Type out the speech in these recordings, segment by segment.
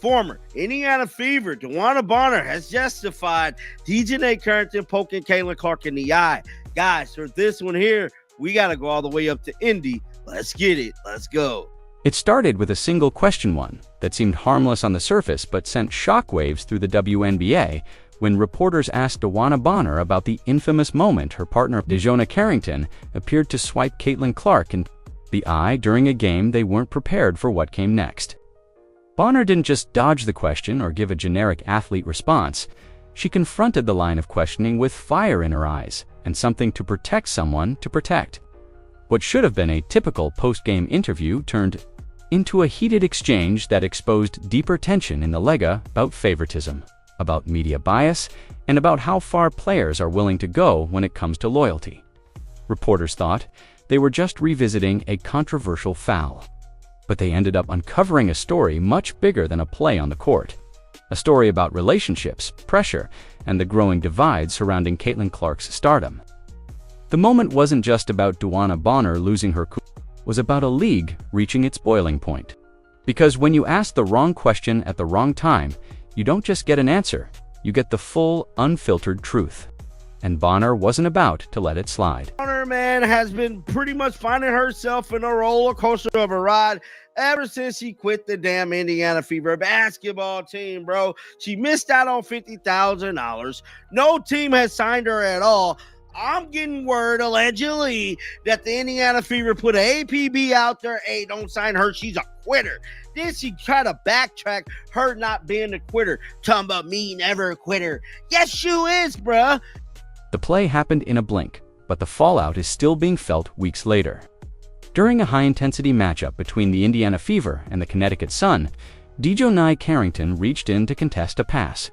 Former Indiana Fever DeWanna Bonner has justified Dijonai Carrington poking Caitlin Clark in the eye. Guys, for this one here, we got to go all the way up to Indy. Let's get it. Let's go. It started with a single question one that seemed harmless on the surface but sent shockwaves through the WNBA when reporters asked DeWanna Bonner about the infamous moment her partner Dijonai Carrington appeared to swipe Caitlin Clark in the eye during a game they weren't prepared for what came next. Bonner didn't just dodge the question or give a generic athlete response. She confronted the line of questioning with fire in her eyes and something to protect someone to protect. What should have been a typical post-game interview turned into a heated exchange that exposed deeper tension in the Lega about favoritism, about media bias, and about how far players are willing to go when it comes to loyalty. Reporters thought they were just revisiting a controversial foul, but they ended up uncovering a story much bigger than a play on the court. A story about relationships, pressure, and the growing divide surrounding Caitlin Clark's stardom. The moment wasn't just about DeWanna Bonner losing her cool, it was about a league reaching its boiling point. Because when you ask the wrong question at the wrong time, you don't just get an answer, you get the full, unfiltered truth. And Bonner wasn't about to let it slide. Bonner, man, has been pretty much finding herself in a roller coaster of a ride ever since she quit the damn Indiana Fever basketball team, bro. She missed out on $50,000. No team has signed her at all. I'm getting word, allegedly, that the Indiana Fever put an APB out there. Hey, don't sign her. She's a quitter. Then she tried to backtrack her not being a quitter. Talking about me, never a quitter. Yes, you is, bruh. The play happened in a blink, but the fallout is still being felt weeks later. During a high-intensity matchup between the Indiana Fever and the Connecticut Sun, Dijonai Carrington reached in to contest a pass.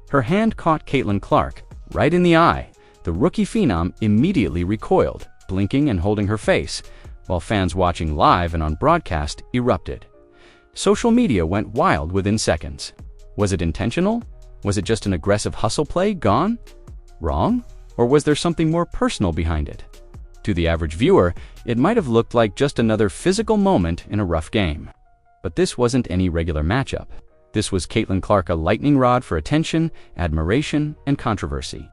Her hand caught Caitlin Clark right in the eye. The rookie phenom immediately recoiled, blinking and holding her face, while fans watching live and on broadcast erupted. Social media went wild within seconds. Was it intentional? Was it just an aggressive hustle play gone wrong? Or was there something more personal behind it? To the average viewer, it might have looked like just another physical moment in a rough game. But this wasn't any regular matchup. This was Caitlin Clark a lightning rod for attention, admiration, and controversy.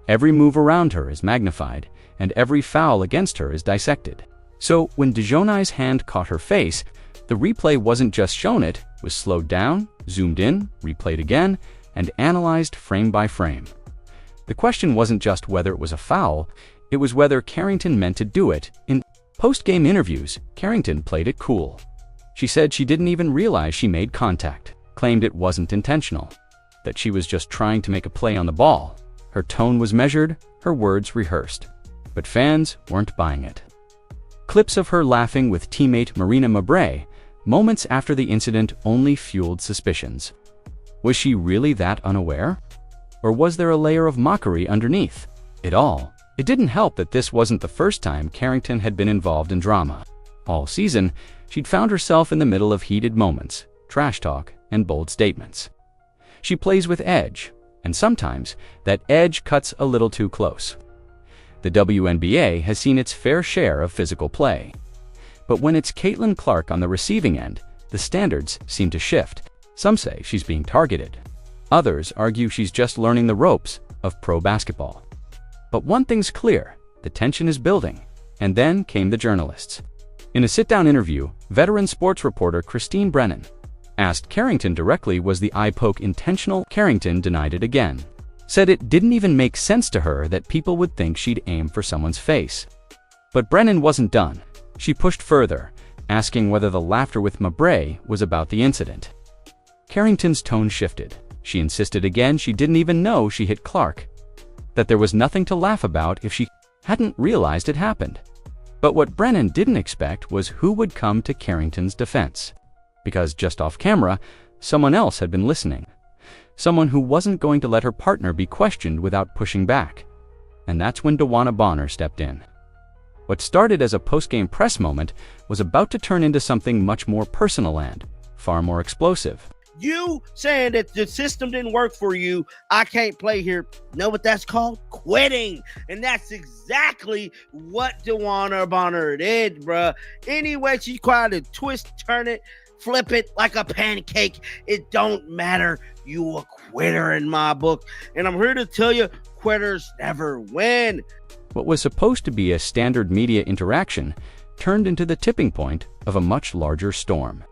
Every move around her is magnified, and every foul against her is dissected. So when Dijonai's hand caught her face, the replay wasn't just shown, it was slowed down, zoomed in, replayed again, and analyzed frame by frame. The question wasn't just whether it was a foul, it was whether Carrington meant to do it. In post-game interviews, Carrington played it cool. She said she didn't even realize she made contact, claimed it wasn't intentional, that she was just trying to make a play on the ball. Her tone was measured, her words rehearsed. But fans weren't buying it. Clips of her laughing with teammate Marina Mabrey moments after the incident only fueled suspicions. Was she really that unaware? Or was there a layer of mockery underneath it all? It didn't help that this wasn't the first time Carrington had been involved in drama. All season, she'd found herself in the middle of heated moments, trash talk, and bold statements. She plays with edge, and sometimes that edge cuts a little too close. The WNBA has seen its fair share of physical play. But when it's Caitlin Clark on the receiving end, the standards seem to shift. Some say she's being targeted. Others argue she's just learning the ropes of pro basketball. But one thing's clear, the tension is building. And then came the journalists. In a sit-down interview, veteran sports reporter Christine Brennan asked Carrington directly, was the eye poke intentional? Carrington denied it again. Said it didn't even make sense to her that people would think she'd aim for someone's face. But Brennan wasn't done. She pushed further, asking whether the laughter with Mabrey was about the incident. Carrington's tone shifted. She insisted again she didn't even know she hit Clark, that there was nothing to laugh about if she hadn't realized it happened. But what Brennan didn't expect was who would come to Carrington's defense. Because just off camera, someone else had been listening. Someone who wasn't going to let her partner be questioned without pushing back. And that's when DeWanna Bonner stepped in. What started as a post-game press moment was about to turn into something much more personal and far more explosive. You saying that the system didn't work for you, I can't play here. Know what that's called? Quitting. And that's exactly what DeWanna Bonner did, bruh. Anyway, she tried to twist, turn it, Flip it like a pancake. It don't matter. You a quitter in my book. And I'm here to tell you, quitters never win. What was supposed to be a standard media interaction turned into the tipping point of a much larger storm.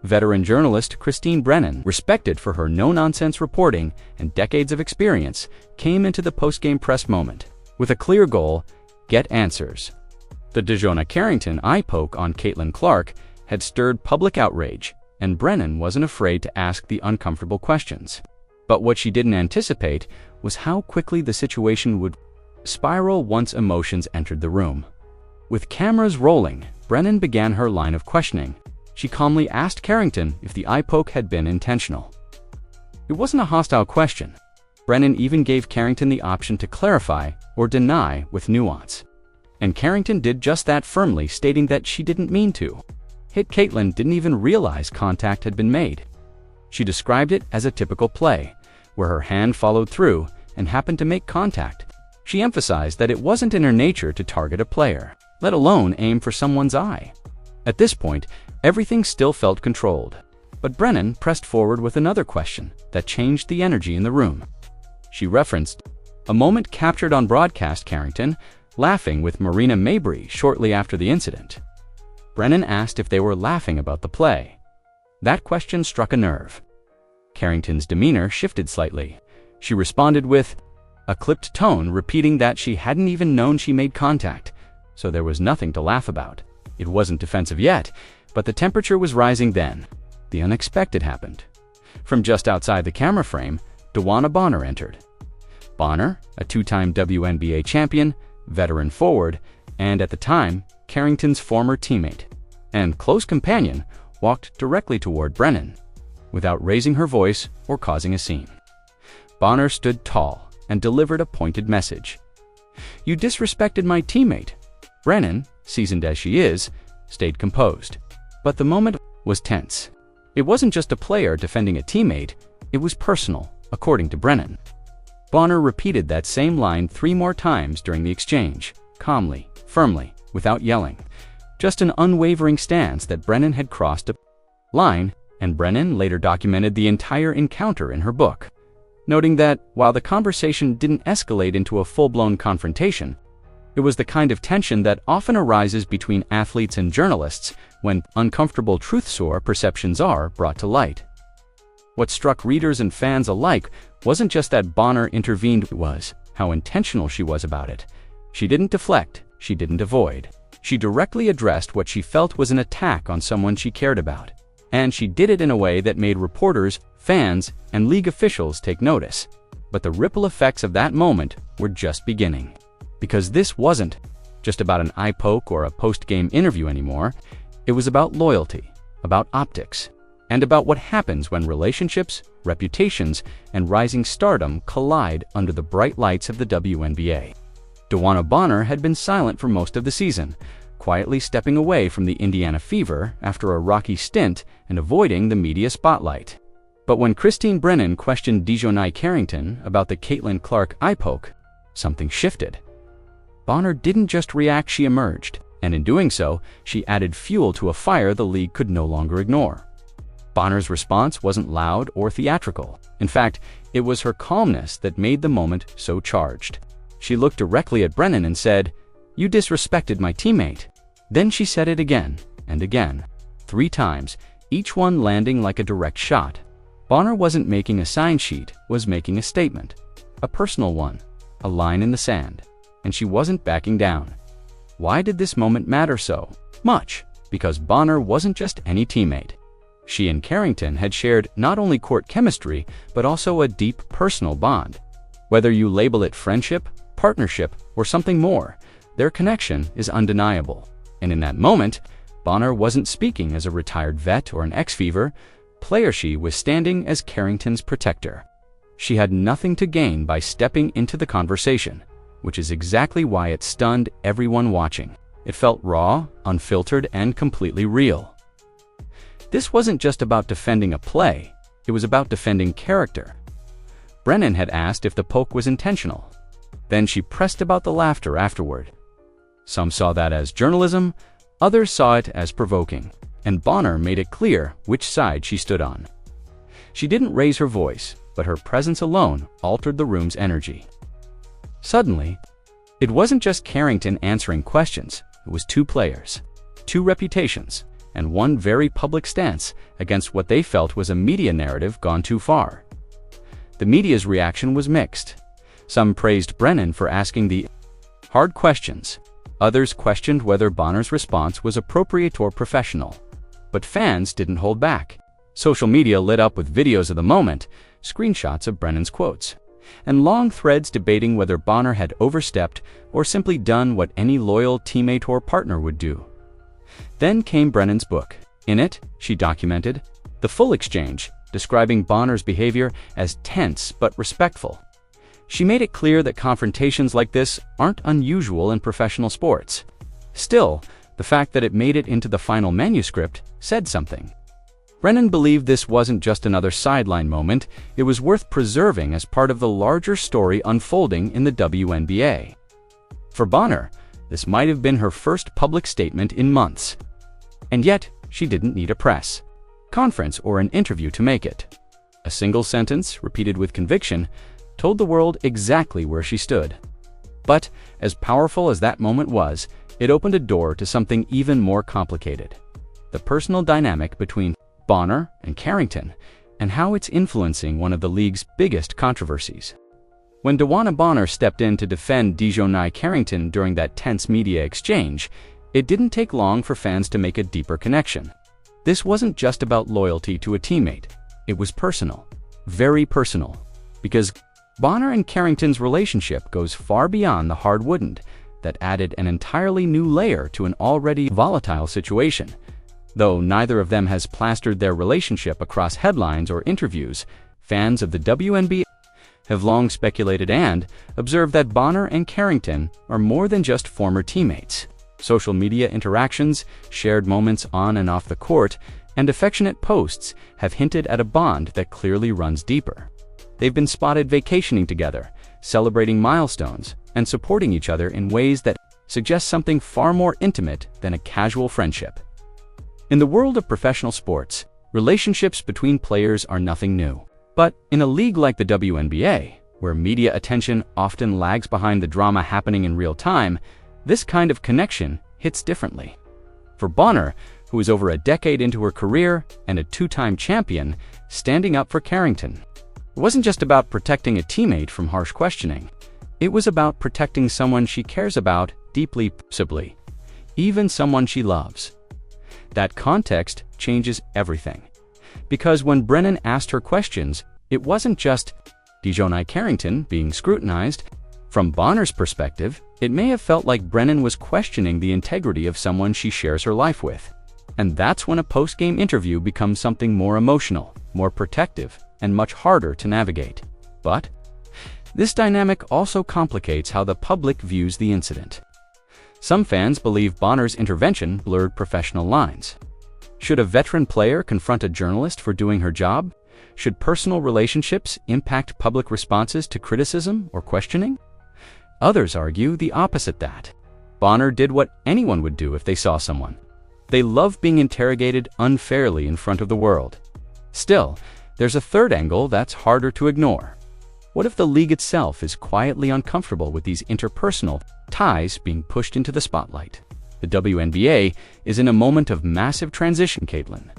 Veteran journalist Christine Brennan, respected for her no-nonsense reporting and decades of experience, came into the post-game press moment with a clear goal: get answers. The Dijonai Eye poke on Caitlin Clark had stirred public outrage, and Brennan wasn't afraid to ask the uncomfortable questions. But what she didn't anticipate was how quickly the situation would spiral once emotions entered the room. With cameras rolling, Brennan began her line of questioning. She calmly asked Carrington if the eye poke had been intentional. It wasn't a hostile question. Brennan even gave Carrington the option to clarify or deny with nuance. And Carrington did just that, firmly stating that she didn't mean to. Caitlin didn't even realize contact had been made. She described it as a typical play, where her hand followed through and happened to make contact. She emphasized that it wasn't in her nature to target a player, let alone aim for someone's eye. At this point, everything still felt controlled. But Brennan pressed forward with another question that changed the energy in the room. She referenced a moment captured on broadcast: Carrington laughing with Marina Mabrey shortly after the incident. Brennan asked if they were laughing about the play. That question struck a nerve. Carrington's demeanor shifted slightly. She responded with a clipped tone, repeating that she hadn't even known she made contact, so there was nothing to laugh about. It wasn't defensive yet, but the temperature was rising then. The unexpected happened. From just outside the camera frame, DeWanna Bonner entered. Bonner, a two-time WNBA champion, veteran forward, and at the time, Carrington's former teammate and close companion, walked directly toward Brennan, without raising her voice or causing a scene. Bonner stood tall and delivered a pointed message. "You disrespected my teammate." Brennan, seasoned as she is, stayed composed. But the moment was tense. It wasn't just a player defending a teammate, it was personal, according to Brennan. Bonner repeated that same line 3 more times during the exchange, calmly, firmly, without yelling. Just an unwavering stance that Brennan had crossed a line, and Brennan later documented the entire encounter in her book, noting that while the conversation didn't escalate into a full-blown confrontation, it was the kind of tension that often arises between athletes and journalists when uncomfortable truths or perceptions are brought to light. What struck readers and fans alike wasn't just that Bonner intervened, it was how intentional she was about it. She didn't deflect, she didn't avoid. She directly addressed what she felt was an attack on someone she cared about. And she did it in a way that made reporters, fans, and league officials take notice. But the ripple effects of that moment were just beginning. Because this wasn't just about an eye poke or a post-game interview anymore. It was about loyalty, about optics, and about what happens when relationships, reputations, and rising stardom collide under the bright lights of the WNBA. DeWanna Bonner had been silent for most of the season, quietly stepping away from the Indiana Fever after a rocky stint and avoiding the media spotlight. But when Christine Brennan questioned Dijonai Carrington about the Caitlin Clark eye poke, something shifted. Bonner didn't just react, she emerged, and in doing so, she added fuel to a fire the league could no longer ignore. Bonner's response wasn't loud or theatrical. In fact, it was her calmness that made the moment so charged. She looked directly at Brennan and said, "You disrespected my teammate." Then she said it again and again, 3 times, each one landing like a direct shot. Bonner wasn't making a sign sheet, was making a statement, a personal one, a line in the sand, and she wasn't backing down. Why did this moment matter so much? Because Bonner wasn't just any teammate. She and Carrington had shared not only court chemistry, but also a deep personal bond. Whether you label it friendship, partnership, or something more, their connection is undeniable. And in that moment, Bonner wasn't speaking as a retired vet or an ex-Fever player, she was standing as Carrington's protector. She had nothing to gain by stepping into the conversation, which is exactly why it stunned everyone watching. It felt raw, unfiltered, and completely real. This wasn't just about defending a play, it was about defending character. Brennan had asked if the poke was intentional. Then she pressed about the laughter afterward. Some saw that as journalism, others saw it as provoking. and Bonner made it clear which side she stood on. She didn't raise her voice, but her presence alone altered the room's energy. Suddenly, it wasn't just Carrington answering questions, it was two players, two reputations, and one very public stance against what they felt was a media narrative gone too far. The media's reaction was mixed. Some praised Brennan for asking the hard questions. Others questioned whether Bonner's response was appropriate or professional. But fans didn't hold back. Social media lit up with videos of the moment, screenshots of Brennan's quotes, and long threads debating whether Bonner had overstepped or simply done what any loyal teammate or partner would do. Then came Brennan's book. In it, she documented the full exchange, describing Bonner's behavior as tense but respectful. She made it clear that confrontations like this aren't unusual in professional sports. Still, the fact that it made it into the final manuscript said something. Brennan believed this wasn't just another sideline moment, it was worth preserving as part of the larger story unfolding in the WNBA. For Bonner, this might have been her first public statement in months. And yet, she didn't need a press conference or an interview to make it. A single sentence, repeated with conviction, told the world exactly where she stood. But, as powerful as that moment was, it opened a door to something even more complicated. The personal dynamic between Bonner and Carrington, and how it's influencing one of the league's biggest controversies. When DeWanna Bonner stepped in to defend Dijonai Carrington during that tense media exchange, it didn't take long for fans to make a deeper connection. This wasn't just about loyalty to a teammate. It was personal. Very personal. Because Bonner and Carrington's relationship goes far beyond the hard-woodened, that added an entirely new layer to an already volatile situation. Though neither of them has plastered their relationship across headlines or interviews, fans of the WNBA have long speculated and observed that Bonner and Carrington are more than just former teammates. Social media interactions, shared moments on and off the court, and affectionate posts have hinted at a bond that clearly runs deeper. They've been spotted vacationing together, celebrating milestones, and supporting each other in ways that suggest something far more intimate than a casual friendship. In the world of professional sports, relationships between players are nothing new. But in a league like the WNBA, where media attention often lags behind the drama happening in real time, this kind of connection hits differently. For Bonner, who is over a decade into her career and a two-time champion, standing up for Carrington, it wasn't just about protecting a teammate from harsh questioning. It was about protecting someone she cares about deeply, possibly, even someone she loves. That context changes everything. Because when Brennan asked her questions, it wasn't just Dijonai Carrington being scrutinized. From Bonner's perspective, it may have felt like Brennan was questioning the integrity of someone she shares her life with. And that's when a post-game interview becomes something more emotional, more protective, and much harder to navigate. But this dynamic also complicates how the public views the incident. Some fans believe Bonner's intervention blurred professional lines. Should a veteran player confront a journalist for doing her job? Should personal relationships impact public responses to criticism or questioning? Others argue the opposite, that Bonner did what anyone would do if they saw someone. They love being interrogated unfairly in front of the world. Still, there's a third angle that's harder to ignore. What if the league itself is quietly uncomfortable with these interpersonal ties being pushed into the spotlight? The WNBA is in a moment of massive transition, Caitlin.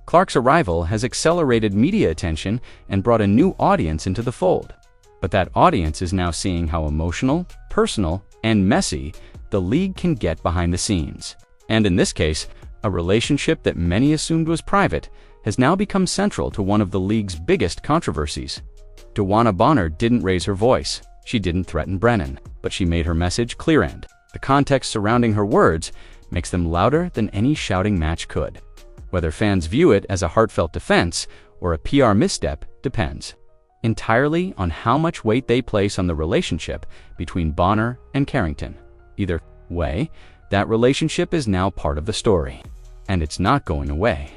Clark's arrival has accelerated media attention and brought a new audience into the fold. But that audience is now seeing how emotional, personal, and messy the league can get behind the scenes. And in this case, a relationship that many assumed was private has now become central to one of the league's biggest controversies. DeWanna Bonner didn't raise her voice. She didn't threaten Brennan, but she made her message clear, and the context surrounding her words makes them louder than any shouting match could. Whether fans view it as a heartfelt defense or a PR misstep depends entirely on how much weight they place on the relationship between Bonner and Carrington. Either way, that relationship is now part of the story, and it's not going away.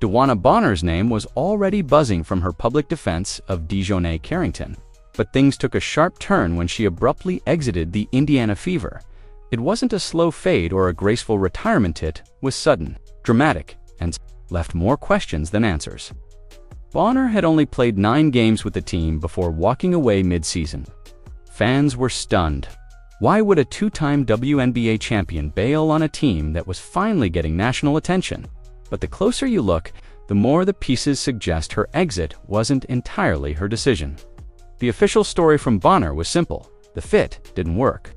DeWanna Bonner's name was already buzzing from her public defense of Dijonai Carrington, but things took a sharp turn when she abruptly exited the Indiana Fever. It wasn't a slow fade or a graceful retirement, it was sudden, dramatic, and left more questions than answers. Bonner had only played 9 games with the team before walking away mid-season. Fans were stunned. Why would a 2-time WNBA champion bail on a team that was finally getting national attention? But the closer you look, the more the pieces suggest her exit wasn't entirely her decision. The official story from Bonner was simple: the fit didn't work.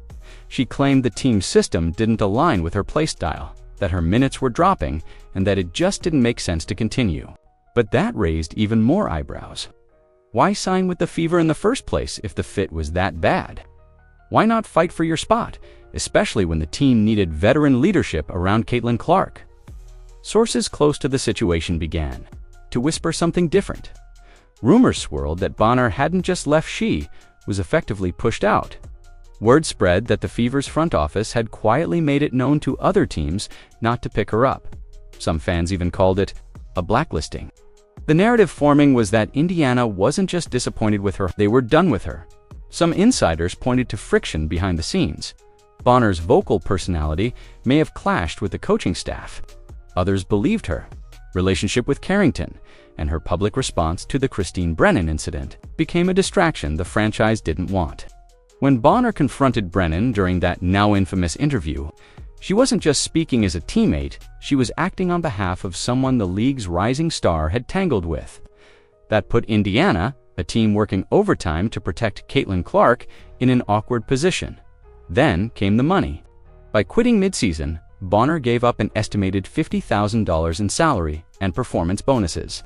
She claimed the team's system didn't align with her playstyle, that her minutes were dropping, and that it just didn't make sense to continue. But that raised even more eyebrows. Why sign with the Fever in the first place if the fit was that bad? Why not fight for your spot, especially when the team needed veteran leadership around Caitlin Clark? Sources close to the situation began to whisper something different. Rumors swirled that Bonner hadn't just left, she was effectively pushed out. Word spread that the Fever's front office had quietly made it known to other teams not to pick her up. Some fans even called it a blacklisting. The narrative forming was that Indiana wasn't just disappointed with her, they were done with her. Some insiders pointed to friction behind the scenes. Bonner's vocal personality may have clashed with the coaching staff. Others believed her relationship with Carrington and her public response to the Christine Brennan incident became a distraction the franchise didn't want. When Bonner confronted Brennan during that now infamous interview, she wasn't just speaking as a teammate, she was acting on behalf of someone the league's rising star had tangled with. That put Indiana, a team working overtime to protect Caitlin Clark, in an awkward position. Then came the money. By quitting midseason, Bonner gave up an estimated $50,000 in salary and performance bonuses.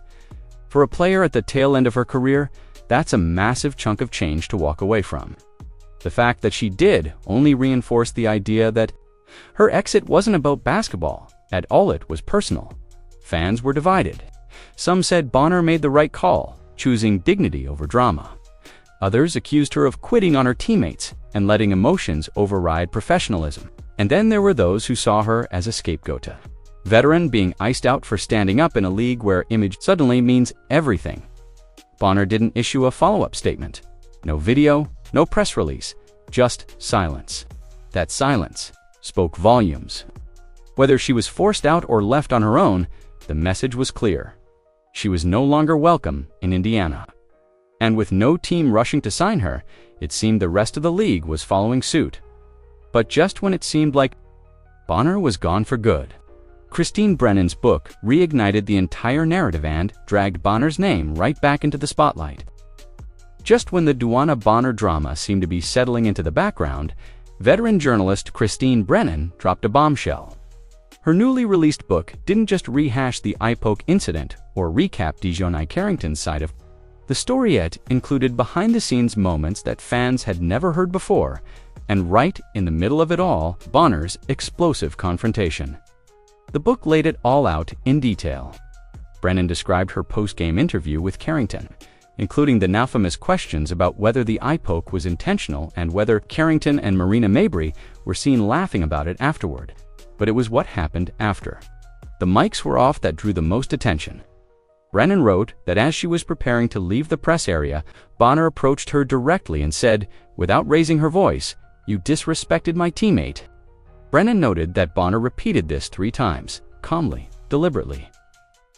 For a player at the tail end of her career, that's a massive chunk of change to walk away from. The fact that she did only reinforced the idea that her exit wasn't about basketball at all, it was personal. Fans were divided. Some said Bonner made the right call, choosing dignity over drama. Others accused her of quitting on her teammates and letting emotions override professionalism. And then there were those who saw her as a scapegoat. Veteran being iced out for standing up in a league where image suddenly means everything. Bonner didn't issue a follow-up statement. No video, no press release, just silence. That silence spoke volumes. Whether she was forced out or left on her own, the message was clear. She was no longer welcome in Indiana. And with no team rushing to sign her, it seemed the rest of the league was following suit. But just when it seemed like Bonner was gone for good, Christine Brennan's book reignited the entire narrative and dragged Bonner's name right back into the spotlight. Just when the DeWanna Bonner drama seemed to be settling into the background, veteran journalist Christine Brennan dropped a bombshell. Her newly released book didn't just rehash the eye poke incident or recap Dijonai Carrington's side of the story. It included behind-the-scenes moments that fans had never heard before, and right in the middle of it all, Bonner's explosive confrontation. The book laid it all out in detail. Brennan described her post-game interview with Carrington, including the now famous questions about whether the eye poke was intentional and whether Carrington and Marina Mabrey were seen laughing about it afterward. But it was what happened after the mics were off that drew the most attention. Brennan wrote that as she was preparing to leave the press area, Bonner approached her directly and said, without raising her voice, "You disrespected my teammate." Brennan noted that Bonner repeated this 3 times, calmly, deliberately.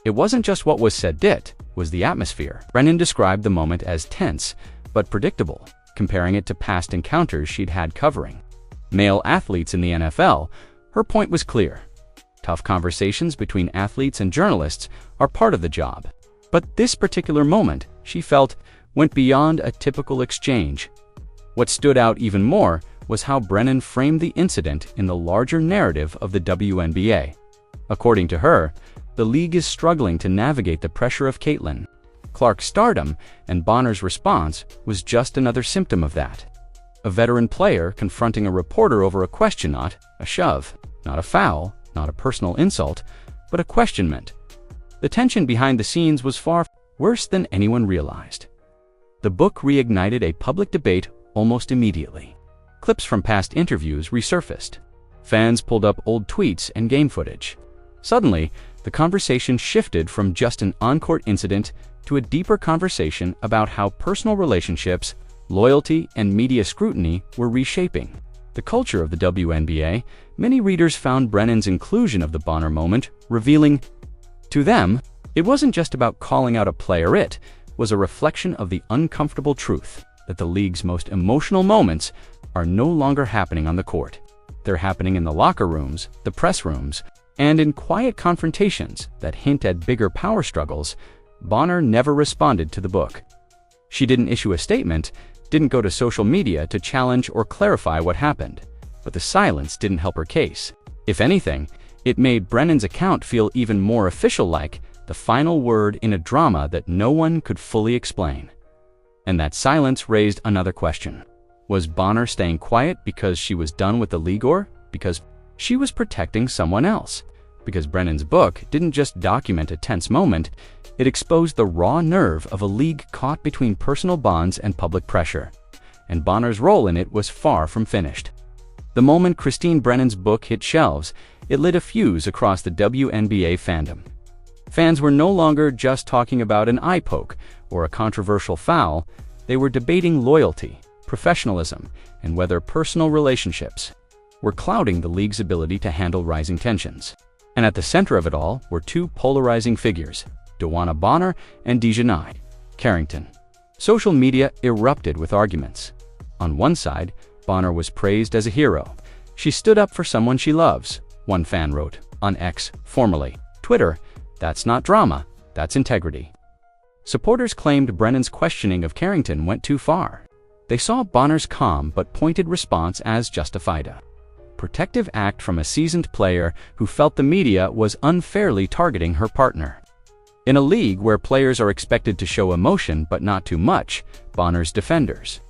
It wasn't just what was said, it was the atmosphere. Brennan described the moment as tense, but predictable, comparing it to past encounters she'd had covering male athletes in the NFL. Her point was clear. Tough conversations between athletes and journalists are part of the job. But this particular moment, she felt, went beyond a typical exchange. What stood out even more was how Brennan framed the incident in the larger narrative of the WNBA. According to her, the league is struggling to navigate the pressure of Caitlin Clark's stardom, and Bonner's response was just another symptom of that. A veteran player confronting a reporter over a question, not a shove, not a foul, not a personal insult, but a questionment. The tension behind the scenes was far worse than anyone realized. The book reignited a public debate almost immediately. Clips from past interviews resurfaced. Fans pulled up old tweets and game footage. Suddenly, the conversation shifted from just an on-court incident to a deeper conversation about how personal relationships, loyalty, and media scrutiny were reshaping the culture of the WNBA. Many readers found Brennan's inclusion of the Bonner moment revealing. To them, it wasn't just about calling out a player, it was a reflection of the uncomfortable truth that the league's most emotional moments are no longer happening on the court. They're happening in the locker rooms, the press rooms, and in quiet confrontations that hint at bigger power struggles. Bonner never responded to the book. She didn't issue a statement, didn't go to social media to challenge or clarify what happened. But the silence didn't help her case. If anything, it made Brennan's account feel even more official-like, the final word in a drama that no one could fully explain. And that silence raised another question. Was Bonner staying quiet because she was done with the league, or because she was protecting someone else? Because Brennan's book didn't just document a tense moment, it exposed the raw nerve of a league caught between personal bonds and public pressure. And Bonner's role in it was far from finished. The moment Christine Brennan's book hit shelves, it lit a fuse across the WNBA fandom. Fans were no longer just talking about an eye poke or a controversial foul, they were debating loyalty, professionalism, and whether personal relationships were clouding the league's ability to handle rising tensions. And at the center of it all were two polarizing figures, DeWanna Bonner and Dijonai Carrington. Social media erupted with arguments. On one side, Bonner was praised as a hero. She stood up for someone she loves, one fan wrote on X, formerly Twitter. That's not drama, that's integrity. Supporters claimed Brennan's questioning of Carrington went too far. They saw Bonner's calm but pointed response as justified, a protective act from a seasoned player who felt the media was unfairly targeting her partner. In a league where players are expected to show emotion but not too much, Bonner's defenders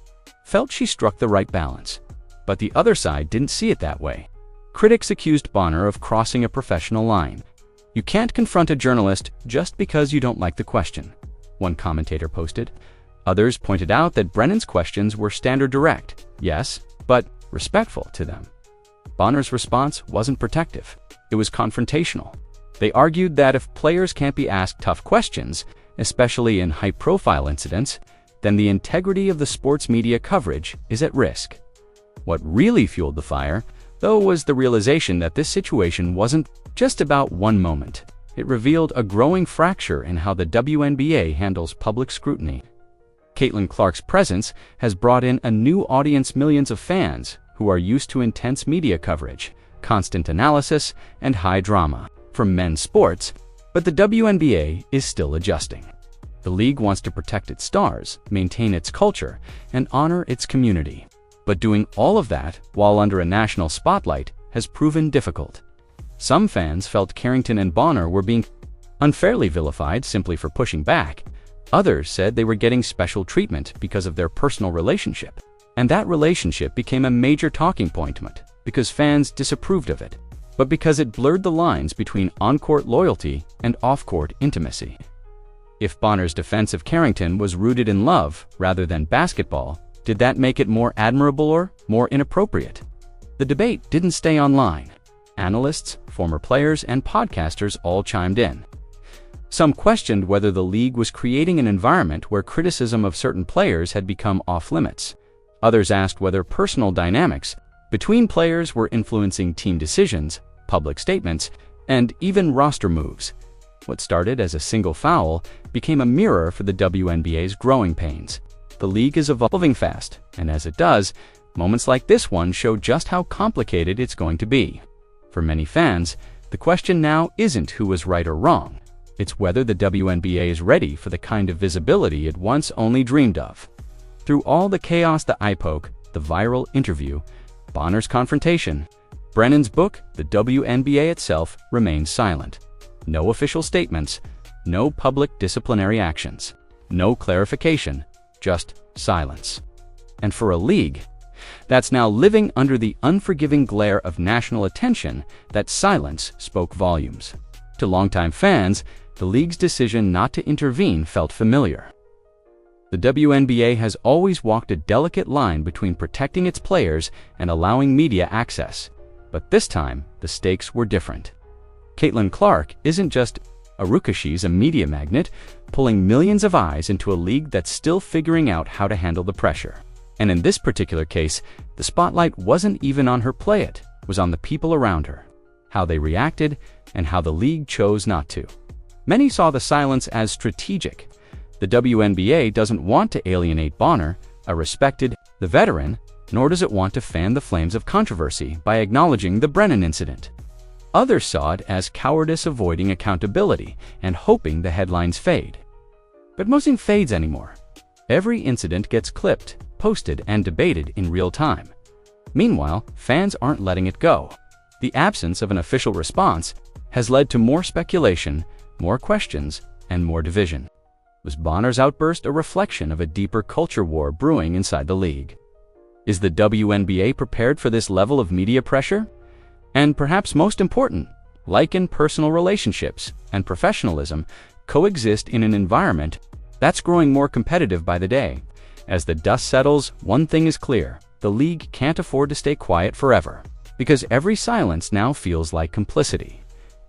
felt she struck the right balance. But the other side didn't see it that way. Critics accused Bonner of crossing a professional line. You can't confront a journalist just because you don't like the question, one commentator posted. Others pointed out that Brennan's questions were standard direct, yes, but respectful to them. Bonner's response wasn't protective, it was confrontational. They argued that if players can't be asked tough questions, especially in high-profile incidents, then the integrity of the sports media coverage is at risk. What really fueled the fire, though, was the realization that this situation wasn't just about one moment. It revealed a growing fracture in how the WNBA handles public scrutiny. Caitlin Clark's presence has brought in a new audience, millions of fans who are used to intense media coverage, constant analysis, and high drama from men's sports, but the WNBA is still adjusting. The league wants to protect its stars, maintain its culture, and honor its community. But doing all of that while under a national spotlight has proven difficult. Some fans felt Carrington and Bonner were being unfairly vilified simply for pushing back. Others said they were getting special treatment because of their personal relationship. And that relationship became a major talking point, because fans disapproved of it, but because it blurred the lines between on-court loyalty and off-court intimacy. If Bonner's defense of Carrington was rooted in love rather than basketball, did that make it more admirable or more inappropriate? The debate didn't stay online. Analysts, former players, and podcasters all chimed in. Some questioned whether the league was creating an environment where criticism of certain players had become off-limits. Others asked whether personal dynamics between players were influencing team decisions, public statements, and even roster moves. What started as a single foul became a mirror for the WNBA's growing pains. The league is evolving fast, and as it does, moments like this one show just how complicated it's going to be. For many fans, the question now isn't who was right or wrong. It's whether the WNBA is ready for the kind of visibility it once only dreamed of. Through all the chaos, the eye poke, the viral interview, Bonner's confrontation, Brennan's book, the WNBA itself remains silent. No official statements, no public disciplinary actions, no clarification, just silence. And for a league that's now living under the unforgiving glare of national attention, that silence spoke volumes. To longtime fans, the league's decision not to intervene felt familiar. The WNBA has always walked a delicate line between protecting its players and allowing media access. But this time, the stakes were different. Caitlin Clark isn't just a rookie, she's a media magnet, pulling millions of eyes into a league that's still figuring out how to handle the pressure. And in this particular case, the spotlight wasn't even on her play, it was on the people around her, how they reacted, and how the league chose not to. Many saw the silence as strategic. The WNBA doesn't want to alienate Bonner, a respected veteran, nor does it want to fan the flames of controversy by acknowledging the Brennan incident. Others saw it as cowardice avoiding accountability and hoping the headlines fade. But nothing fades anymore. Every incident gets clipped, posted, and debated in real time. Meanwhile, fans aren't letting it go. The absence of an official response has led to more speculation, more questions, and more division. Was Bonner's outburst a reflection of a deeper culture war brewing inside the league? Is the WNBA prepared for this level of media pressure? And perhaps most important, like in personal relationships and professionalism, coexist in an environment that's growing more competitive by the day. As the dust settles, one thing is clear: the league can't afford to stay quiet forever, because every silence now feels like complicity,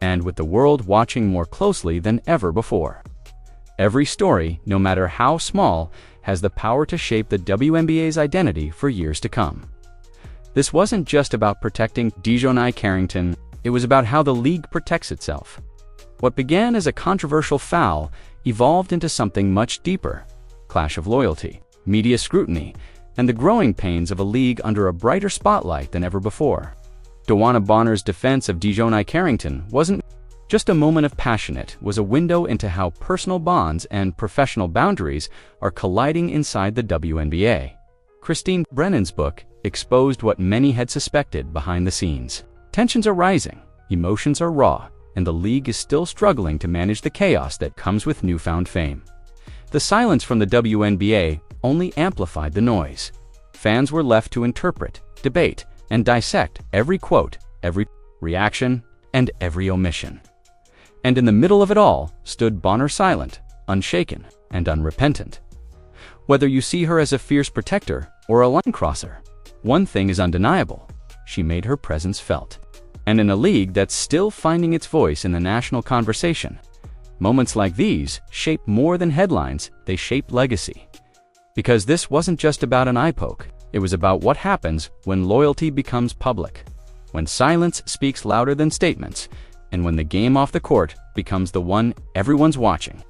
and with the world watching more closely than ever before. Every story, no matter how small, has the power to shape the WNBA's identity for years to come. This wasn't just about protecting Dijonai Carrington, it was about how the league protects itself. What began as a controversial foul evolved into something much deeper: clash of loyalty, media scrutiny, and the growing pains of a league under a brighter spotlight than ever before. DeWanna Bonner's defense of Dijonai Carrington wasn't just a moment of passion, it was a window into how personal bonds and professional boundaries are colliding inside the WNBA. Christine Brennan's book exposed what many had suspected behind the scenes. Tensions are rising, emotions are raw, and the league is still struggling to manage the chaos that comes with newfound fame. The silence from the WNBA only amplified the noise. Fans were left to interpret, debate, and dissect every quote, every reaction, and every omission. And in the middle of it all stood Bonner, silent, unshaken, and unrepentant. Whether you see her as a fierce protector or a line crosser, one thing is undeniable: she made her presence felt. And in a league that's still finding its voice in the national conversation, moments like these shape more than headlines, they shape legacy. Because this wasn't just about an eye poke, it was about what happens when loyalty becomes public, when silence speaks louder than statements, and when the game off the court becomes the one everyone's watching.